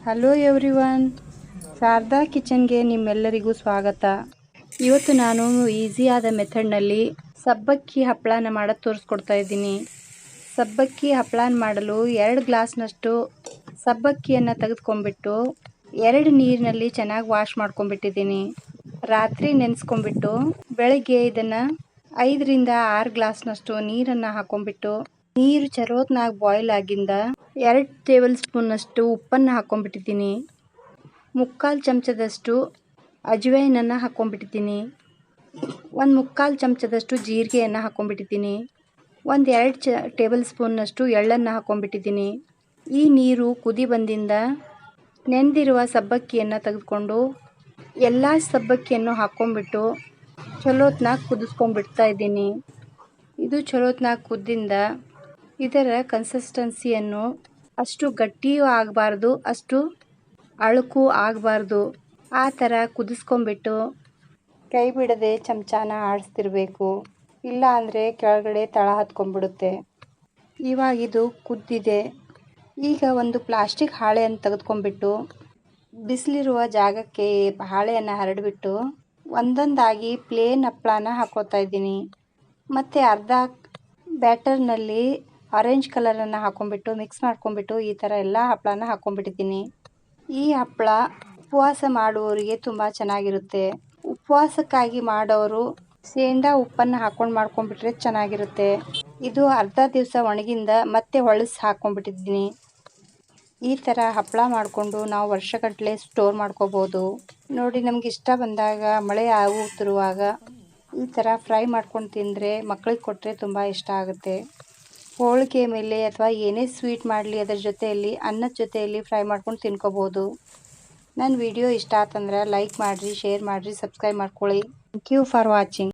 Hello everyone, Sharada ಕಿಚನ್ಗೆ ನಿಮ್ಮೆಲ್ಲರಿಗೂ ಸ್ವಾಗತ. ಇವತ್ತು ನಾನು ಈಸಿಯಾದ ಮೆಥಡ್ನಲ್ಲಿ ಸಬ್ಬಕ್ಕಿ ಹಪ್ಪಳನ ಮಾಡೋದು ತೋರಿಸ್ಕೊಡ್ತಾ ಇದ್ದೀನಿ. ಸಬ್ಬಕ್ಕಿ ಹಪ್ಪಳನ ಮಾಡಲು 2 ಗ್ಲಾಸ್ನಷ್ಟು ಸಬ್ಬಕ್ಕಿಯನ್ನು ತೆಗೆದುಕೊಂಡ್ಬಿಟ್ಟು 2 ನೀರಿನಲ್ಲಿ ಚೆನ್ನಾಗಿ ವಾಶ್ ಮಾಡ್ಕೊಂಡ್ಬಿಟ್ಟಿದ್ದೀನಿ. ರಾತ್ರಿ ನೆನೆಸ್ಕೊಂಡ್ಬಿಟ್ಟು ಬೆಳಗ್ಗೆ ಇದನ್ನು 5 ರಿಂದ 6 ಗ್ಲಾಸ್ನಷ್ಟು ನೀರನ್ನು ಹಾಕೊಂಡ್ಬಿಟ್ಟು ನೀರು ಚರೋತ್ನಾಗ ಬಾಯ್ಲ್ ಆಗಿಂದ 2 ಟೇಬಲ್ ಸ್ಪೂನ್ನಷ್ಟು ಉಪ್ಪನ್ನು ಹಾಕೊಂಡ್ಬಿಟ್ಟಿದ್ದೀನಿ. 3/4 ಚಮಚದಷ್ಟು ಅಜ್ವೈನನ್ನು ಹಾಕೊಂಡ್ಬಿಟ್ಟಿದ್ದೀನಿ. 1/3 ಚಮಚದಷ್ಟು ಜೀರಿಗೆಯನ್ನು ಹಾಕೊಂಡ್ಬಿಟ್ಟಿದ್ದೀನಿ. 1-2 ಟೇಬಲ್ ಸ್ಪೂನ್ನಷ್ಟು ಎಳ್ಳನ್ನು ಹಾಕೊಂಡ್ಬಿಟ್ಟಿದ್ದೀನಿ. ಈ ನೀರು ಕುದಿ ಬಂದಿಂದ ನೆನೆದಿರುವ ಸಬ್ಬಕ್ಕಿಯನ್ನು ತೆಗೆದುಕೊಂಡು ಎಲ್ಲ ಸಬ್ಬಕ್ಕಿಯನ್ನು ಹಾಕೊಂಡ್ಬಿಟ್ಟು ಚಲೋತ್ನಾಗ ಕುದಿಸ್ಕೊಂಡ್ಬಿಡ್ತಾ ಇದ್ದೀನಿ. ಇದು ಚಲೋತ್ನಾಗ ಕುದ್ದಿಂದ ಇದರ ಕನ್ಸಿಸ್ಟೆನ್ಸಿಯನ್ನು ಅಷ್ಟು ಗಟ್ಟಿಯೂ ಆಗಬಾರ್ದು, ಅಷ್ಟು ಅಳುಕು ಆಗಬಾರ್ದು. ಆ ಥರ ಕುದಿಸ್ಕೊಂಡ್ಬಿಟ್ಟು ಕೈ ಬಿಡದೆ ಚಮಚಾನ ಆಡಿಸ್ತಿರ್ಬೇಕು, ಇಲ್ಲ ಅಂದರೆ ಕೆಳಗಡೆ ತಳ ಹತ್ಕೊಂಡ್ಬಿಡುತ್ತೆ. ಇವಾಗ ಇದು ಕುದ್ದಿದೆ. ಈಗ ಒಂದು ಪ್ಲಾಸ್ಟಿಕ್ ಹಾಳೆಯನ್ನು ತೆಗೆದುಕೊಂಡ್ಬಿಟ್ಟು ಬಿಸಿಲಿರುವ ಜಾಗಕ್ಕೆ ಹಾಳೆಯನ್ನು ಹರಡಿಬಿಟ್ಟು ಒಂದೊಂದಾಗಿ ಪ್ಲೇನ್ ಹಪ್ಪಳನ ಹಾಕೋತಾ ಇದ್ದೀನಿ. ಮತ್ತು ಅರ್ಧ ಬ್ಯಾಟರ್ನಲ್ಲಿ ಆರೆಂಜ್ ಕಲರನ್ನು ಹಾಕೊಂಡ್ಬಿಟ್ಟು ಮಿಕ್ಸ್ ಮಾಡ್ಕೊಂಡ್ಬಿಟ್ಟು ಈ ಥರ ಎಲ್ಲ ಹಪ್ಪಳನ ಹಾಕೊಂಡ್ಬಿಟ್ಟಿದ್ದೀನಿ. ಈ ಹಪ್ಪಳ ಉಪವಾಸ ಮಾಡುವವರಿಗೆ ತುಂಬ ಚೆನ್ನಾಗಿರುತ್ತೆ. ಉಪವಾಸಕ್ಕಾಗಿ ಮಾಡೋರು ಸೇಂದಾ ಉಪ್ಪನ್ನು ಹಾಕೊಂಡು ಮಾಡ್ಕೊಂಡ್ಬಿಟ್ರೆ ಚೆನ್ನಾಗಿರುತ್ತೆ. ಇದು ಅರ್ಧ ದಿವಸ ಒಣಗಿಂದ ಮತ್ತೆ ಹೊಳಸಿ ಹಾಕೊಂಡ್ಬಿಟ್ಟಿದ್ದೀನಿ. ಈ ಥರ ಹಪ್ಪಳ ಮಾಡಿಕೊಂಡು ನಾವು ವರ್ಷಗಟ್ಟಲೆ ಸ್ಟೋರ್ ಮಾಡ್ಕೋಬೋದು. ನೋಡಿ, ನಮ್ಗೆ ಇಷ್ಟ ಬಂದಾಗ ಮಳೆ ಆಗುತ್ತಿರುವಾಗ ಈ ಥರ ಫ್ರೈ ಮಾಡ್ಕೊಂಡು ತಿಂದರೆ ಮಕ್ಕಳಿಗೆ ಕೊಟ್ಟರೆ ತುಂಬ ಇಷ್ಟ ಆಗುತ್ತೆ. ಹೋಳಿಗೆ ಮೇಲೆ ಅಥವಾ ಏನೇ ಸ್ವೀಟ್ ಮಾಡಲಿ ಅದರ ಜೊತೆಯಲ್ಲಿ ಅನ್ನದ ಜೊತೆಯಲ್ಲಿ ಫ್ರೈ ಮಾಡ್ಕೊಂಡು ತಿನ್ಕೋಬೋದು. ನನ್ನ ವಿಡಿಯೋ ಇಷ್ಟ ಆತಂದ್ರೆ ಲೈಕ್ ಮಾಡಿರಿ, ಶೇರ್ ಮಾಡಿರಿ, ಸಬ್ಸ್ಕ್ರೈಬ್ ಮಾಡ್ಕೊಳ್ಳಿ. Thank you for watching.